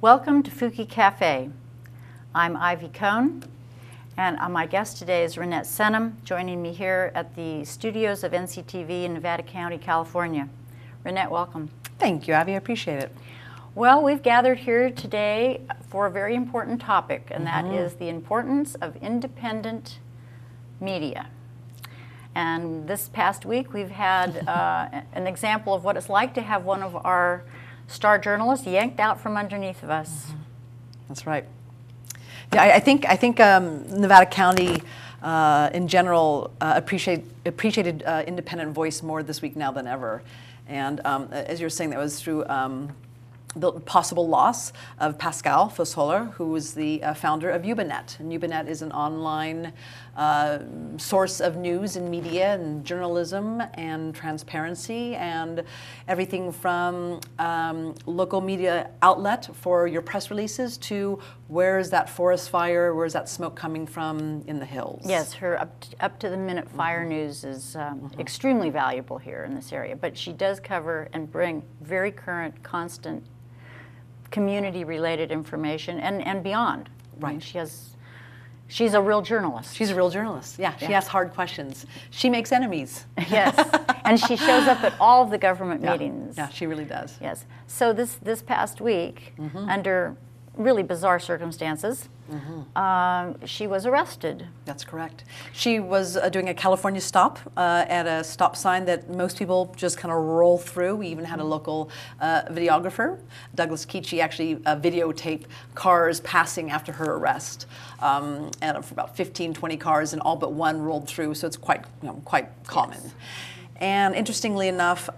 Welcome to Fuki Cafe. I'm Ivey Cone, and my guest today is Reinette Senum, joining me here at the studios of NCTV in Nevada County, California. Reinette, welcome. Thank you, Ivey. I appreciate it. Well, we've gathered here today for a very important topic, and that is the importance of independent media. And this past week, we've had an example of what it's like to have one of our star journalists yanked out from underneath of us. That's right. Yeah, I think Nevada County in general appreciated independent voice more this week now than ever. And as you were saying, that was through the possible loss of Pascale Fusshoeller, who was the founder of UBANet. And UBANet is an online source of news and media and journalism and transparency and everything from local media outlet for your press releases to where's that forest fire, where's that smoke coming from in the hills. Yes, her up to the minute fire news is extremely valuable here in this area, but she does cover and bring very current, constant community-related information and beyond. Right. I mean, she's a real journalist. She's a real journalist. Yeah, she asks hard questions. She makes enemies. Yes, and she shows up at all of the government meetings. Yeah, she really does. Yes. So this past week, under really bizarre circumstances, she was arrested. That's correct. She was doing a California stop at a stop sign that most people just kind of roll through. We even had a local videographer, Douglas Keachy, actually videotape cars passing after her arrest. And for about 15, 20 cars, and all but one rolled through, so it's quite common. Yes. And interestingly enough,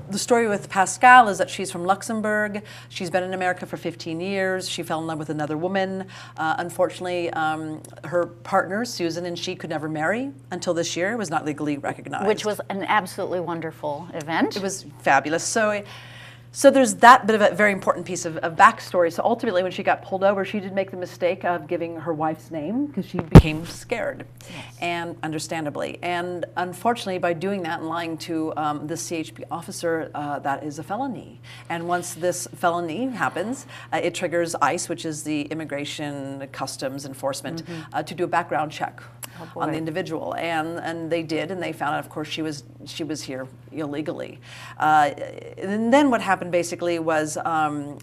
the story with Pascale is that she's from Luxembourg. She's been in America for 15 years. She fell in love with another woman. Unfortunately, her partner, Susan, and she could never marry until this year. It was not legally recognized. Which was an absolutely wonderful event. It was fabulous. So there's that bit of a very important piece of backstory. So ultimately, when she got pulled over, she did make the mistake of giving her wife's name because she became scared, and understandably. And unfortunately, by doing that and lying to the CHP officer, that is a felony. And once this felony happens, it triggers ICE, which is the Immigration Customs Enforcement, to do a background check on the individual, and they did, and they found out, of course, she was here illegally. And then what happened basically was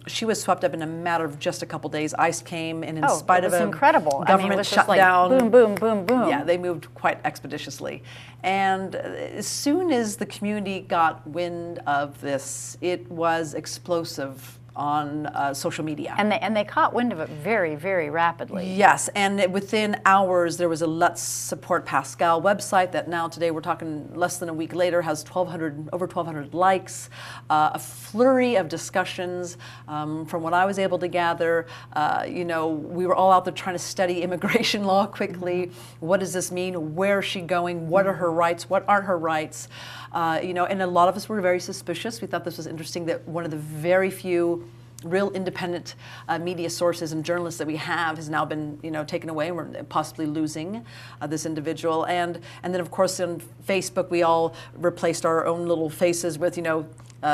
she was swept up in a matter of just a couple days. ICE came, and in spite of a incredible government shutdown, boom, boom, boom, boom. Yeah, they moved quite expeditiously. And as soon as the community got wind of this, it was explosive on social media. And they caught wind of it very, very rapidly. Yes, and within hours there was a Let's Support Pascale website that now today, we're talking less than a week later, has over 1,200 likes, a flurry of discussions. From what I was able to gather, we were all out there trying to study immigration law quickly. What does this mean? Where is she going? What are her rights? What aren't her rights? And a lot of us were very suspicious. We thought this was interesting that one of the very few real independent media sources and journalists that we have has now been, taken away, and we're possibly losing this individual. And then, of course, on Facebook, we all replaced our own little faces with,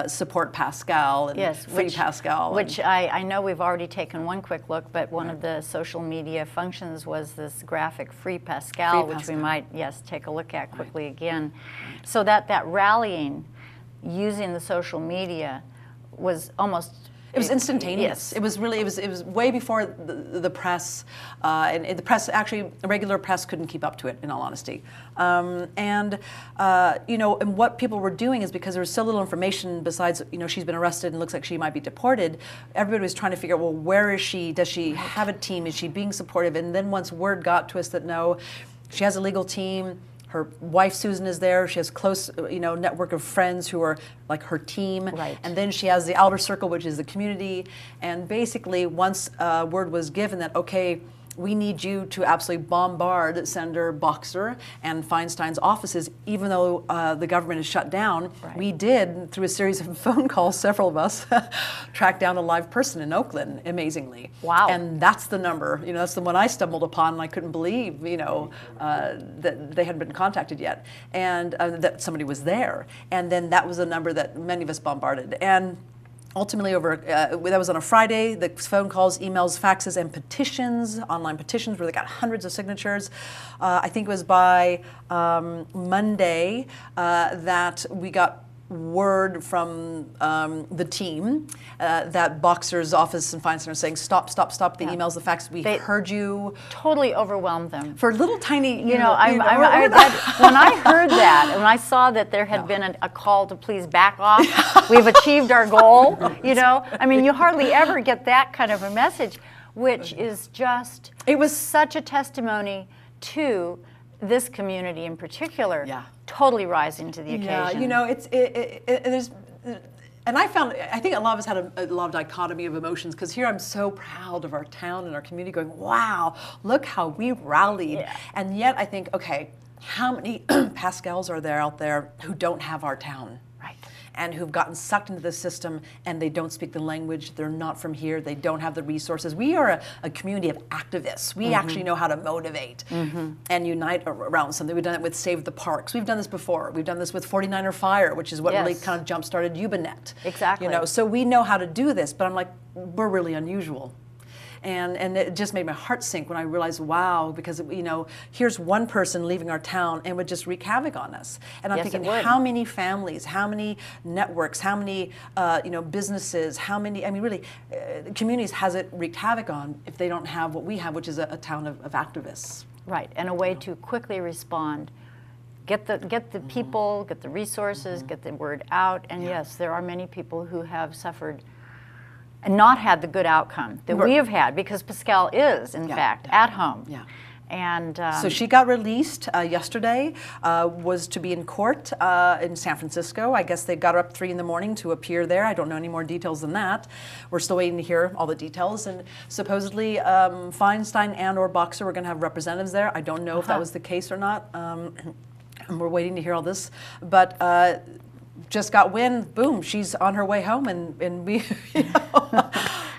support Pascale and free Pascale. Which I know we've already taken one quick look, but one of the social media functions was this graphic free Pascale, which we might, take a look at quickly again. So that rallying using the social media was almost... It was instantaneous. It was really, it was way before the press, and the press, actually, regular press couldn't keep up to it, in all honesty. And what people were doing is, because there was so little information besides, she's been arrested and looks like she might be deported, everybody was trying to figure out, well, where is she? Does she have a team? Is she being supportive? And then once word got to us that no, she has a legal team, her wife Susan is there. She has close, network of friends who are like her team. Right. And then she has the outer circle, which is the community. And basically, once word was given that, okay, we need you to absolutely bombard Senator Boxer and Feinstein's offices, even though the government is shut down. Right. We did, through a series of phone calls, several of us, track down a live person in Oakland, amazingly. Wow. And that's the number, that's the one I stumbled upon, and I couldn't believe, that they hadn't been contacted yet, and that somebody was there. And then that was a number that many of us bombarded. And ultimately over, that was on a Friday, the phone calls, emails, faxes, and petitions, online petitions where they got hundreds of signatures. I think it was by Monday that we got word from the team that Boxer's office and Finance Center saying, stop the emails, the fax, they heard you. Totally overwhelmed them. For little tiny, when I heard that, and when I saw that there had been a call to please back off, we've achieved our goal, I mean, you hardly ever get that kind of a message, which is just, it was such a testimony to this community in particular, totally rising to the occasion. There's, and I think a lot of us had a lot of dichotomy of emotions, because here I'm so proud of our town and our community going, wow, look how we rallied. Yeah. And yet I think, okay, how many Pascales are there out there who don't have our town? Right. And who've gotten sucked into the system and they don't speak the language, they're not from here, they don't have the resources. We are a community of activists. We actually know how to motivate and unite around something. We've done it with Save the Parks. We've done this before. We've done this with 49er Fire, which is what really kind of jump-started Ubinet. Exactly. So we know how to do this, but I'm like, we're really unusual. And it just made my heart sink when I realized, wow, because here's one person leaving our town and would just wreak havoc on us. And I'm thinking, how many families, how many networks, how many businesses, how many, I mean, really, communities has it wreaked havoc on if they don't have what we have, which is a town of activists. Right, and a way to quickly respond. Get the people, get the resources, get the word out, and yes, there are many people who have suffered and not had the good outcome that we have had, because Pascale is, in fact, at home. Yeah. And so she got released yesterday, was to be in court in San Francisco. I guess they got her up 3 in the morning to appear there. I don't know any more details than that. We're still waiting to hear all the details. And supposedly Feinstein and or Boxer were going to have representatives there. I don't know if that was the case or not. And we're waiting to hear all this. But just got wind, boom, she's on her way home, and we,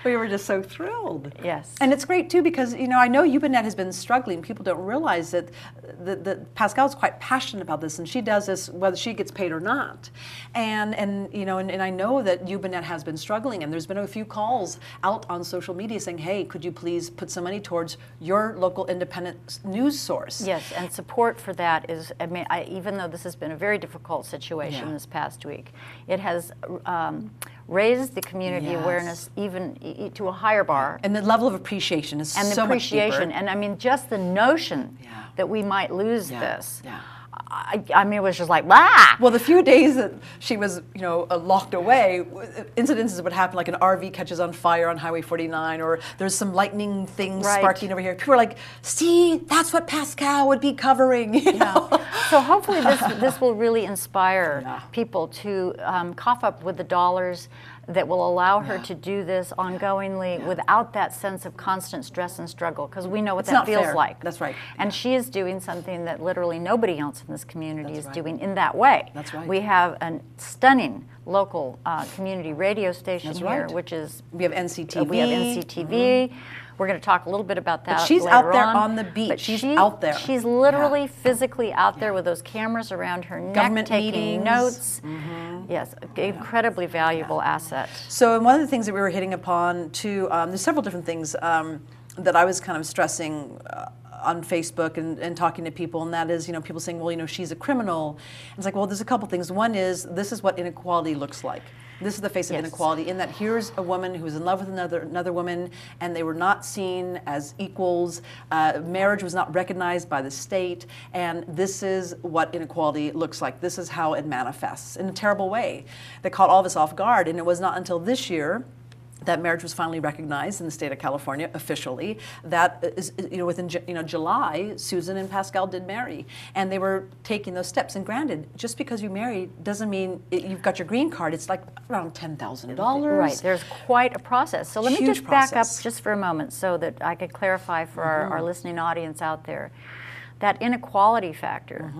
we were just so thrilled. Yes. And it's great too, because I know Ubinet has been struggling. People don't realize that Pascale's quite passionate about this, and she does this whether she gets paid or not. And I know that Ubinet has been struggling, and there's been a few calls out on social media saying, hey, could you please put some money towards your local independent news source? Yes, and support for that is, I mean, even though this has been a very difficult situation this past week, it has raised the community awareness even to a higher bar. And the level of appreciation is so much deeper. And the appreciation, and I mean, just the notion that we might lose this. Yeah. I mean, it was just like, ah! Well, the few days that she was, locked away, incidences would happen, like an RV catches on fire on Highway 49, or there's some lightning thing sparking over here. People are like, see, that's what Pascale would be covering, you know? So hopefully this will really inspire people to cough up with the dollars that will allow her to do this ongoingly without that sense of constant stress and struggle, because we know what that feels like. That's right. And she is doing something that literally nobody else in this community is doing in that way. That's right. We have a stunning local community radio station here, which is... We have NCTV. We have NCTV. We're going to talk a little bit about that. But she's later out there on the beat. But she's out there. She's literally physically out there with those cameras around her neck, government taking meetings. Notes. Yes, incredibly valuable asset. So, and one of the things that we were hitting upon too, there's several different things that I was kind of stressing on Facebook and talking to people, and that is, people saying, well, she's a criminal. And it's like, well, there's a couple things. One is, this is what inequality looks like. This is the face of inequality, in that here's a woman who's in love with another woman, and they were not seen as equals. Marriage was not recognized by the state, and this is what inequality looks like. This is how it manifests in a terrible way. That caught all of us off guard, and it was not until this year that marriage was finally recognized in the state of California officially. That is, within July, Susan and Pascale did marry, and they were taking those steps. And granted, just because you marry doesn't mean you've got your green card. It's like around $10,000. Right. There's quite a process. So let me just back up just for a moment so that I could clarify for our listening audience out there. That inequality factor,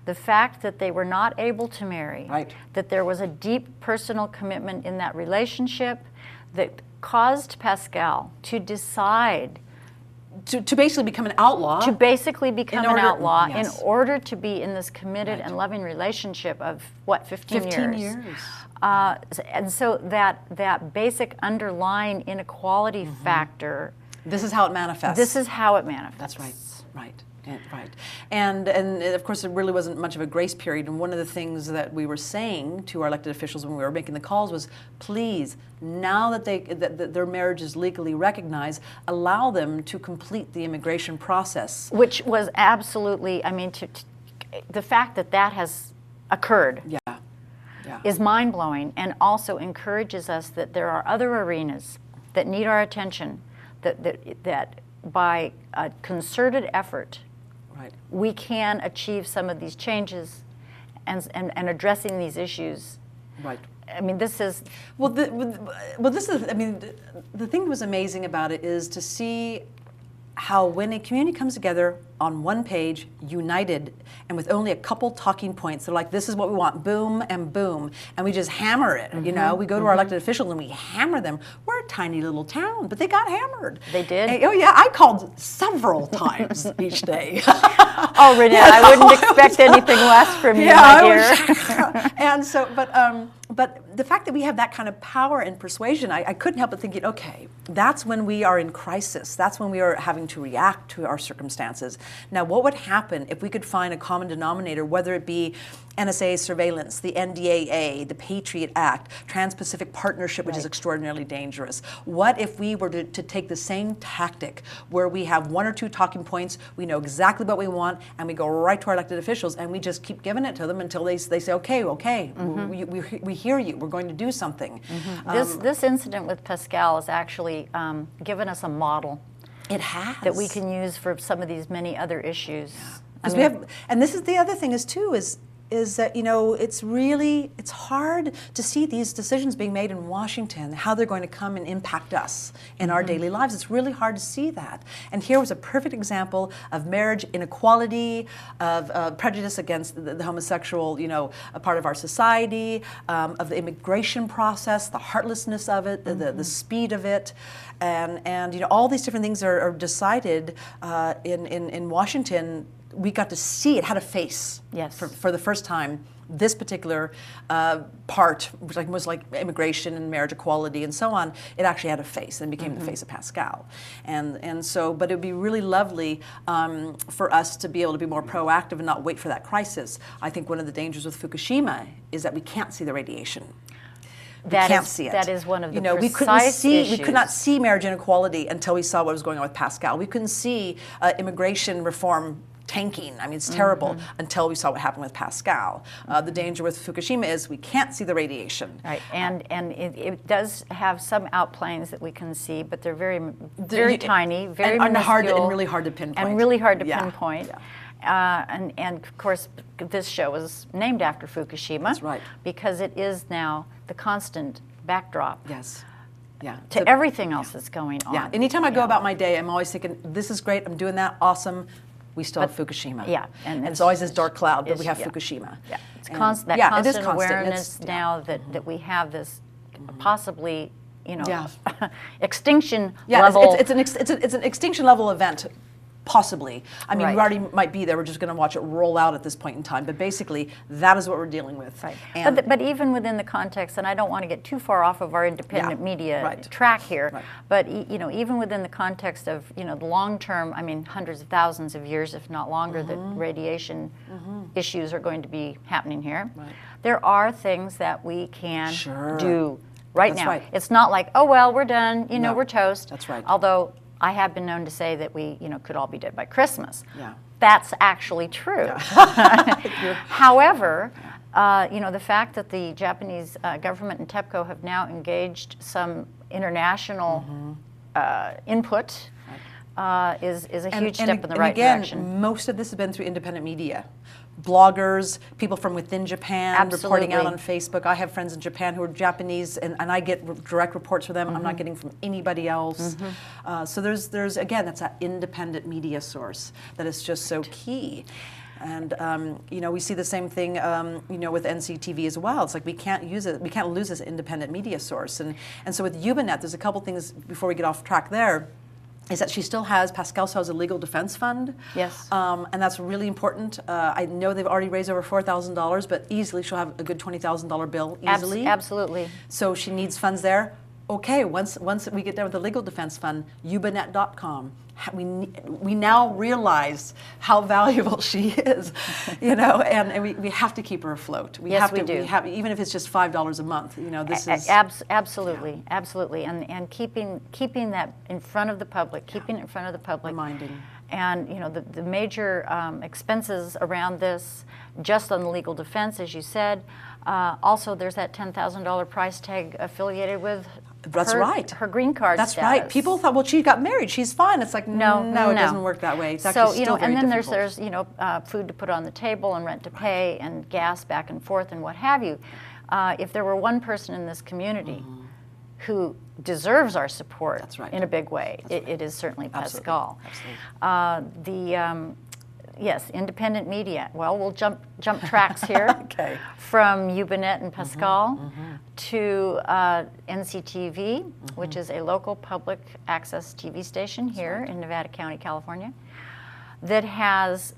the fact that they were not able to marry, that there was a deep personal commitment in that relationship that caused Pascale to decide to basically become an outlaw. To basically become an outlaw in yes. order to be in this committed and loving relationship of, what, 15 years? 15 years. And so that basic underlying inequality factor. This is how it manifests. This is how it manifests. That's right. Right. Right. And of course, it really wasn't much of a grace period. And one of the things that we were saying to our elected officials when we were making the calls was, please, now that that their marriage is legally recognized, allow them to complete the immigration process. Which was absolutely, I mean, the fact that that has occurred is mind-blowing, and also encourages us that there are other arenas that need our attention, that by a concerted effort, we can achieve some of these changes and addressing these issues. Right. I mean, this is... this is, I mean, the thing that was amazing about it is to see how when a community comes together on one page, united, and with only a couple talking points, they're like, this is what we want, boom and boom, and we just hammer it, you know? We go to our elected officials and we hammer them. We're a tiny little town, but they got hammered. They did? And, oh yeah, I called several times each day. Oh, Reinette, I wouldn't expect anything less from you, my dear. And so, but the fact that we have that kind of power and persuasion, I couldn't help but thinking, okay, that's when we are in crisis. That's when we are having to react to our circumstances. Now, what would happen if we could find a common denominator, whether it be NSA surveillance, the NDAA, the Patriot Act, Trans-Pacific Partnership, which is extraordinarily dangerous? What if we were to take the same tactic where we have one or two talking points, we know exactly what we want, and we go right to our elected officials and we just keep giving it to them until they say, okay, we hear you, we're going to do something. This incident with Pascale has actually given us a model. It has. That we can use for some of these many other issues. Because we have, and this is the other thing is that, you know, it's hard to see these decisions being made in Washington, how they're going to come and impact us in our daily lives. It's really hard to see that. And here was a perfect example of marriage inequality, of prejudice against the homosexual, you know, a part of our society, of the immigration process, the heartlessness of it, the speed of it. And you know, all these different things are decided in Washington. We got to see it had a face. Yes. For the first time, this particular part, which was like immigration and marriage equality and so on, it actually had a face and became the face of Pascale. And so, but it would be really lovely for us to be able to be more proactive and not wait for that crisis. I think one of the dangers with Fukushima is that we can't see the radiation. We can't see it. That is one of the we could not see marriage inequality until we saw what was going on with Pascale. We couldn't see immigration reform tanking. I mean, it's terrible until we saw what happened with Pascale. The danger with Fukushima is we can't see the radiation. Right, and it does have some outplanes that we can see, but they're very tiny, very minuscule, and really hard to pinpoint. And really hard to pinpoint. And of course, this show was named after Fukushima. That's right. Because it is now the constant backdrop. Yes. To everything else that's going on. Yeah. Anytime I go about my day, I'm always thinking, this is great, I'm doing that, awesome. We still have Fukushima. Yeah. And it's always this dark cloud, but we have Fukushima. Yeah. It's constant awareness now that we have this possibly, you know, extinction level. It's an extinction level event. Possibly. I mean, we already might be there. We're just going to watch it roll out at this point in time. But basically, that is what we're dealing with. Right. But even within the context, and I don't want to get too far off of our independent media track here, but you know, even within the context of, you know, the long term, I mean, hundreds of thousands of years, if not longer, that radiation issues are going to be happening here. There are things that we can do right now. It's not like, oh well, we're done. You know, we're toast. That's right. Although I have been known to say that we, you know, could all be dead by Christmas. Yeah. That's actually true. However, you know, the fact that the Japanese government and TEPCO have now engaged some international input is a huge step in the right direction. Most of this has been through independent media. Bloggers, people from within Japan reporting out on Facebook. I have friends in Japan who are Japanese, and I get direct reports from them. I'm not getting from anybody else. So there's again, that's that independent media source that is just so key. And you know, we see the same thing, you know, with NCTV as well. It's like we can't use it, we can't lose this independent media source. And so with Ubinet, there's a couple things before we get off track there. is that she still has, Pascale still has a legal defense fund. Yes. And that's really important. I know they've already raised over $4,000, but easily she'll have a good $20,000 bill easily. Absolutely. So she needs funds there. Okay, once we get done with the legal defense fund, ubanet.com. We now realize how valuable she is, you know, and we have to keep her afloat. Yes, we do. Even if it's just $5 a month, you know, this is... Absolutely, yeah. Absolutely. And keeping that in front of the public, keeping it in front of the public. Reminding. And, you know, the major expenses around this, just on the legal defense, as you said. Also, there's that $10,000 price tag affiliated with her green card That's status. right. People thought, well, she got married, she's fine. It's like, no, it doesn't work that way. It's actually still very difficult. There's you know, food to put on the table and rent to pay and gas back and forth and what have you. If there were one person in this community who deserves our support in a big way, it is certainly Pascale. Absolutely. Yes, independent media. Well, we'll jump tracks here from Ubanet and Pascale to NCTV, which is a local public access TV station here in Nevada County, California, that has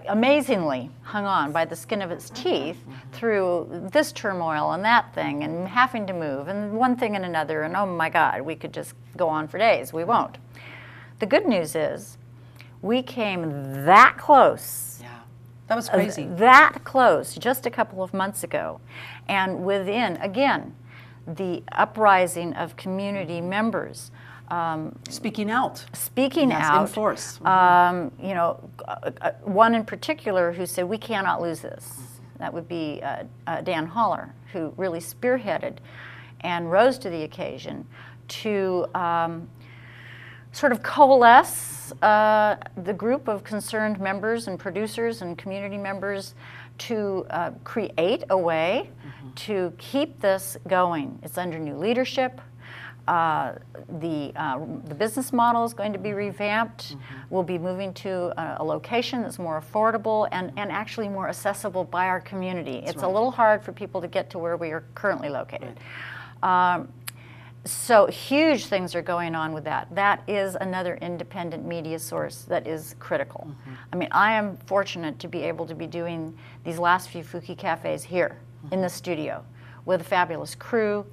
amazingly hung on by the skin of its teeth through this turmoil and that thing and having to move and one thing and another, and oh my God, we could just go on for days. We won't. The good news is we came that close. Yeah, that was crazy. That close just a couple of months ago. And within, again, the uprising of community members. Speaking out. Speaking out. In force. You know, one in particular who said, we cannot lose this. That would be Dan Holler, who really spearheaded and rose to the occasion to sort of coalesce the group of concerned members and producers and community members to create a way to keep this going. It's under new leadership. The business model is going to be revamped. We'll be moving to a location that's more affordable and actually more accessible by our community. It's a little hard for people to get to where we are currently located. So huge things are going on with that. That is another independent media source that is critical. I mean, I am fortunate to be able to be doing these last few Fuki Cafes here in the studio with a fabulous crew.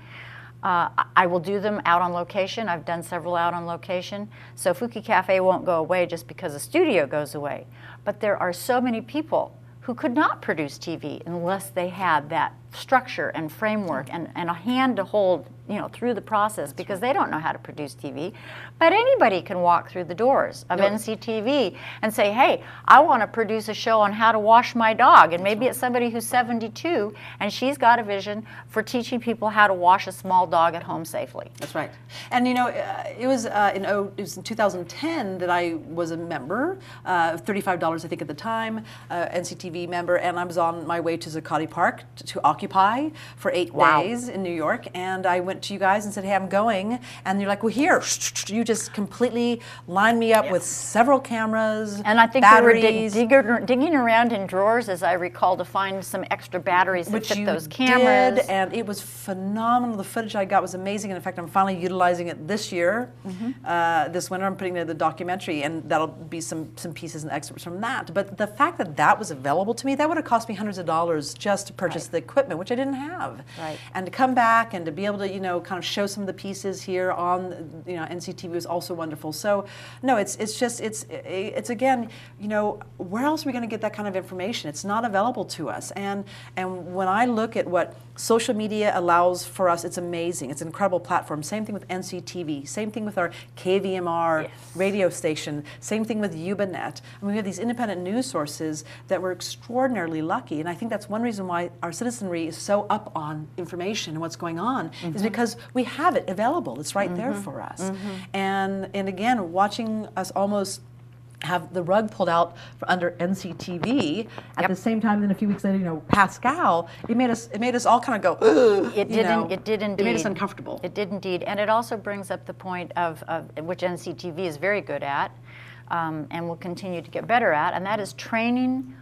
I will do them out on location. I've done several out on location. So Fuki Cafe won't go away just because the studio goes away. But there are so many people who could not produce TV unless they had that structure and framework and a hand to hold, you know, through the process, because they don't know how to produce TV. But anybody can walk through the doors of NCTV and say, hey, I want to produce a show on how to wash my dog. And maybe it's somebody who's 72 and she's got a vision for teaching people how to wash a small dog at home safely. That's right. And you know, it was in 2010 that I was a member, $35 I think at the time, NCTV member, and I was on my way to Zuccotti Park to occupy for 8 days in New York, and I went to you guys and said, hey, I'm going, and you're like, well, here, you just completely lined me up with several cameras, and I think batteries. we were digging around in drawers, as I recall, to find some extra batteries that fit those cameras. Did, and it was phenomenal. The footage I got was amazing, and in fact, I'm finally utilizing it this year. This winter, I'm putting together the documentary, and that'll be some pieces and excerpts from that. But the fact that that was available to me, that would have cost me hundreds of dollars just to purchase the equipment, which I didn't have. And to come back and to be able to, you know, kind of show some of the pieces here on, you know, NCTV was also wonderful. So, no, it's again, you know, where else are we going to get that kind of information? It's not available to us. And when I look at what social media allows for us, it's amazing. It's an incredible platform. Same thing with NCTV. Same thing with our KVMR radio station. Same thing with Ubanet. I mean, we have these independent news sources that we're extraordinarily lucky. And I think that's one reason why our citizenry is so up on information and what's going on, is because we have it available. It's right there for us. And again, watching us almost have the rug pulled out under NCTV at the same time. Then a few weeks later, you know, Pascale. It made us all kind of go. Ugh, it did indeed. It made us uncomfortable. It did indeed, and it also brings up the point of which NCTV is very good at, and will continue to get better at, and that is training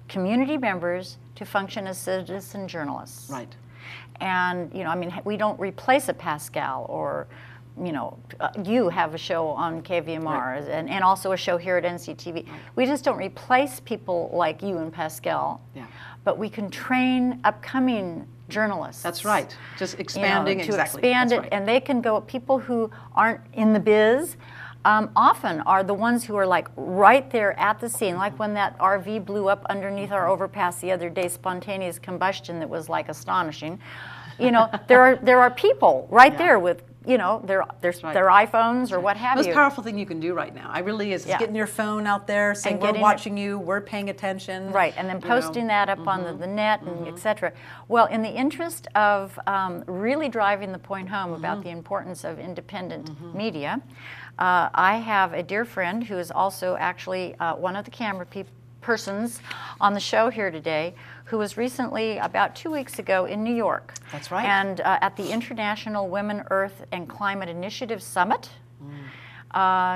community members to function as citizen journalists. Right. And, you know, I mean, we don't replace a Pascale or you have a show on KVMR, right, and also a show here at NCTV. Right. We just don't replace people like you and Pascale, yeah, but we can train upcoming journalists. That's right. Just expanding, to exactly. expand That's it, right. And they can go. People who aren't in the biz often are the ones who are like right there at the scene, like when that RV blew up underneath our overpass the other day, spontaneous combustion that was like astonishing. There are people right, yeah, there with their iPhones or what have you. Most powerful thing you can do right now, is yeah, getting your phone out there, saying we're watching you, we're paying attention. Right, and then posting that up on the net and etc. Well, in the interest of really driving the point home about the importance of independent media, I have a dear friend who is also actually one of the camera persons on the show here today, who was recently, about 2 weeks ago, in New York. That's right. And at the International Women, Earth, and Climate Initiative Summit.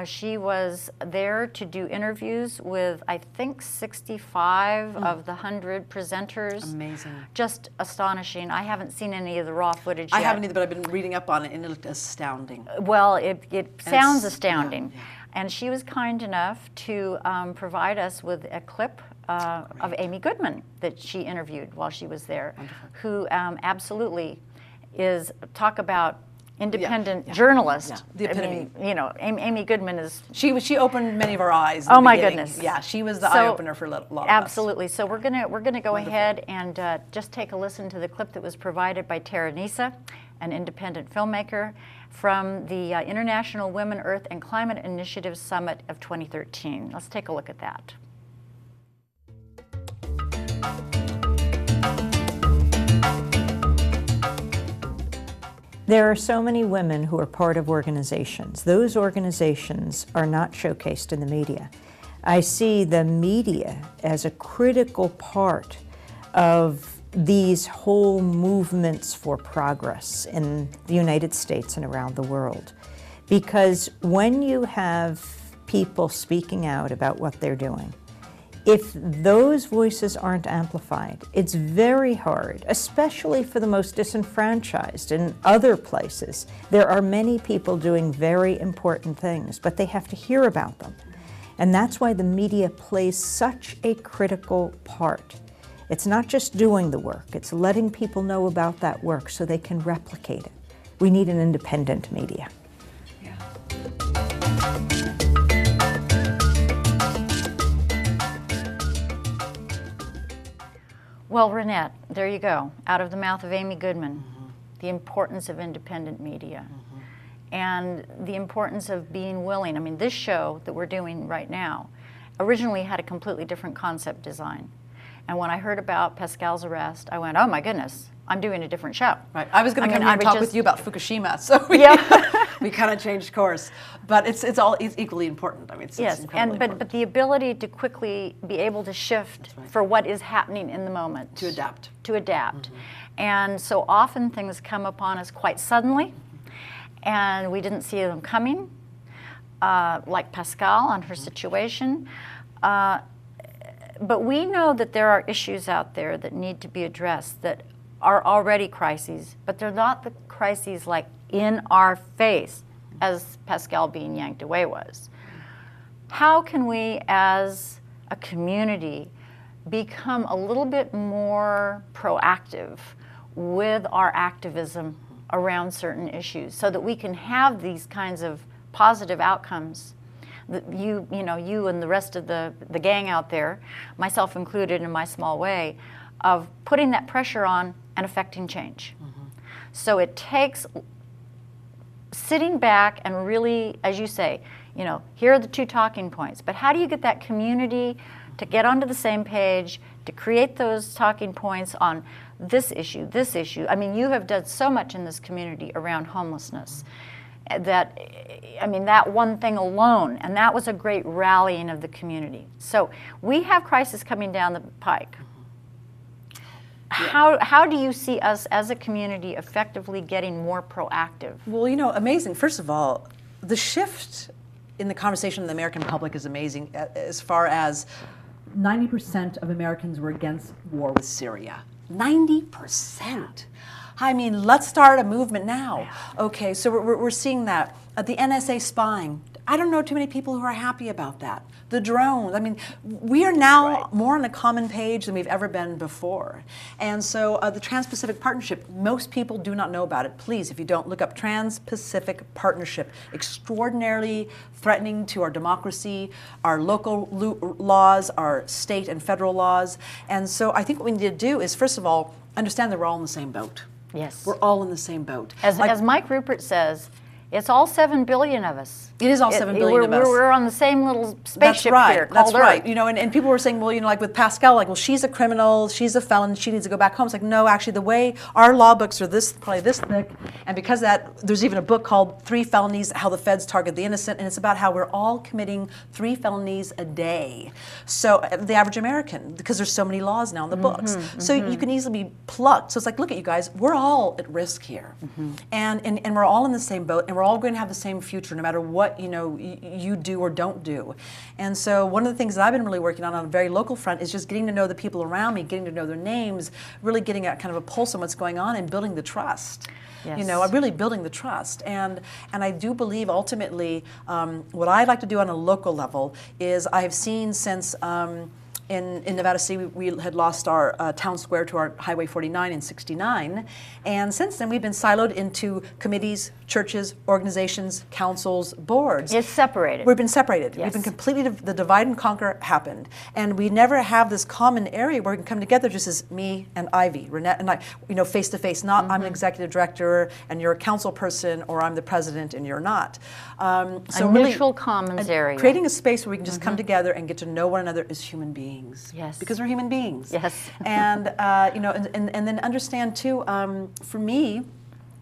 She was there to do interviews with, I think, 65 of the 100 presenters. Amazing. Just astonishing. I haven't seen any of the raw footage yet. I haven't either, but I've been reading up on it, and it looked astounding. Well, it sounds astounding. Yeah, yeah. And she was kind enough to provide us with a clip of Amy Goodman that she interviewed while she was there. Wonderful. Who absolutely is, talk about independent journalist. Yeah. The epitome. Amy Goodman is... She opened many of our eyes. Oh my goodness. Yeah, she was the eye-opener for a lot of us. Absolutely. So we're gonna go ahead and just take a listen to the clip that was provided by Tara Nisa, an independent filmmaker, from the International Women, Earth, and Climate Initiative Summit of 2013. Let's take a look at that. There are so many women who are part of organizations. Those organizations are not showcased in the media. I see the media as a critical part of these whole movements for progress in the United States and around the world. Because when you have people speaking out about what they're doing, if those voices aren't amplified, it's very hard, especially for the most disenfranchised in other places. There are many people doing very important things, but they have to hear about them. And that's why the media plays such a critical part. It's not just doing the work, it's letting people know about that work so they can replicate it. We need an independent media. Yeah. Well, Reinette, there you go, out of the mouth of Amy Goodman, the importance of independent media and the importance of being willing. I mean, this show that we're doing right now originally had a completely different concept design. And when I heard about Pascale's arrest, I went, oh my goodness, I'm doing a different show. Right. I was going to come here and talk with you about Fukushima, so we kind of changed course. But it's equally important. I mean, it's incredibly important. But the ability to quickly be able to shift for what is happening in the moment. To adapt. To adapt. And so often things come upon us quite suddenly, and we didn't see them coming, like Pascale on her situation. But we know that there are issues out there that need to be addressed that are already crises, but they're not the crises like in our face, as Pascale being yanked away was. How can we as a community become a little bit more proactive with our activism around certain issues so that we can have these kinds of positive outcomes that you and the rest of the gang out there, myself included in my small way, of putting that pressure on and affecting change. So it takes sitting back and really, as you say, here are the two talking points, but how do you get that community to get onto the same page, to create those talking points on this issue, this issue? I mean, you have done so much in this community around homelessness. That, I mean, that one thing alone, and that was a great rallying of the community. So we have crisis coming down the pike. How do you see us as a community effectively getting more proactive? Well, amazing. First of all, the shift in the conversation in the American public is amazing as far as 90% of Americans were against war with Syria. 90%. I mean, let's start a movement now. Okay, so we're seeing that. The NSA spying. I don't know too many people who are happy about that. The drones. I mean, we are now more on a common page than we've ever been before. And so the Trans-Pacific Partnership, most people do not know about it. Please, if you don't, look up Trans-Pacific Partnership. Extraordinarily threatening to our democracy, our local laws, our state and federal laws. And so I think what we need to do is, first of all, understand that we're all in the same boat. Yes. We're all in the same boat. As Mike Rupert says, it's all 7 billion of us. It is all 7 billion of us. We're on the same little spaceship here called That's Earth. right. You know, and people were saying, well, you know, like with Pascale, like, well, she's a criminal, she's a felon, she needs to go back home. It's like, no, actually, the way our law books are probably this thick, and because of that, there's even a book called 3 Felonies: How the Feds Target the Innocent, and it's about how we're all committing 3 felonies a day. So the average American, because there's so many laws now in the books, so you can easily be plucked. So it's like, look at you guys, we're all at risk here, and we're all in the same boat, and we're all going to have the same future, no matter what you do or don't do. And so one of the things that I've been really working on a very local front is just getting to know the people around me, getting to know their names, really getting a kind of a pulse on what's going on and building the trust. Yes. You know, really building the trust. And I do believe ultimately what I'd like to do on a local level is I have seen since in Nevada City, we had lost our town square to our Highway 49 in '69, and since then we've been siloed into committees, churches, organizations, councils, boards. It's separated. We've been separated. Yes. We've been completely, the divide and conquer happened, and we never have this common area where we can come together just as me and Ivey, Reinette and I, you know, face to face. Not I'm an executive director and you're a council person, or I'm the president and you're not. So a really, neutral commons area. creating a space where we can just come together and get to know one another as human beings. Yes. Because we're human beings. Yes. And you know, and then understand too. For me,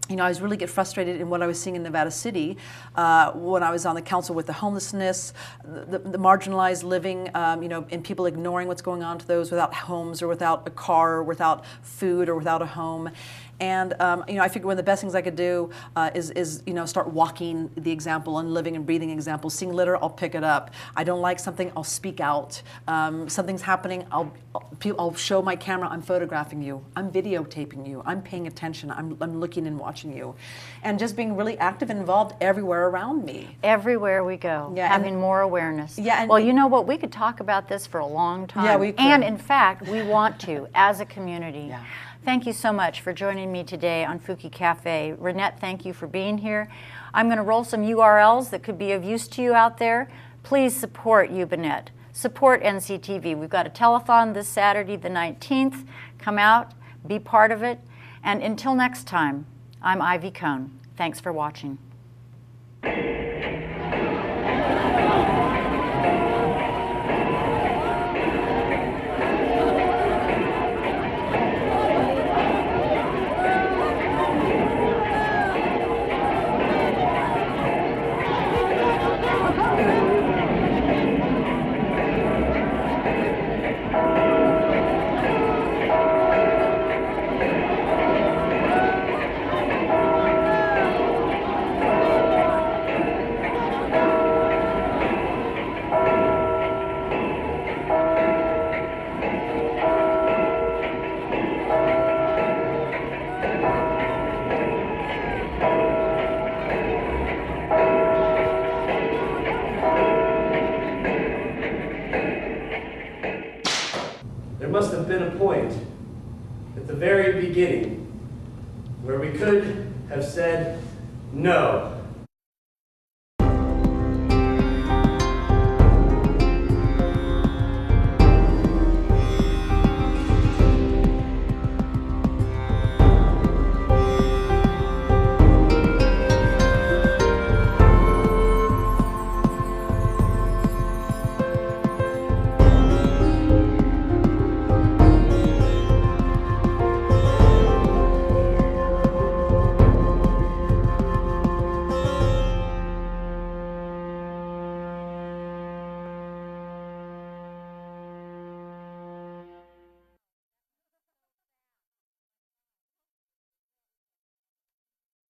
you know, I was really get frustrated in what I was seeing in Nevada City when I was on the council with the homelessness, the marginalized living, you know, and people ignoring what's going on to those without homes or without a car or without food or without a home. And you know, I figured one of the best things I could do is you know, start walking the example and living and breathing example. Seeing litter, I'll pick it up. I don't like something, I'll speak out. Something's happening, I'll show my camera. I'm photographing you. I'm videotaping you. I'm paying attention. I'm looking and watching you, and just being really active and involved everywhere around me. Everywhere we go, Yeah, having more awareness. Yeah, and well, you know what? We could talk about this for a long time. Yeah, we could. And in fact, we want to as a community. Yeah. Thank you so much for joining me today on Fuki Cafe. Reinette, thank you for being here. I'm going to roll some URLs that could be of use to you out there. Please support UBNet. Support NCTV. We've got a telethon this Saturday the 19th. Come out, be part of it. And until next time, I'm Ivey Cone. Thanks for watching. There must have been a point at the very beginning where we could have said no.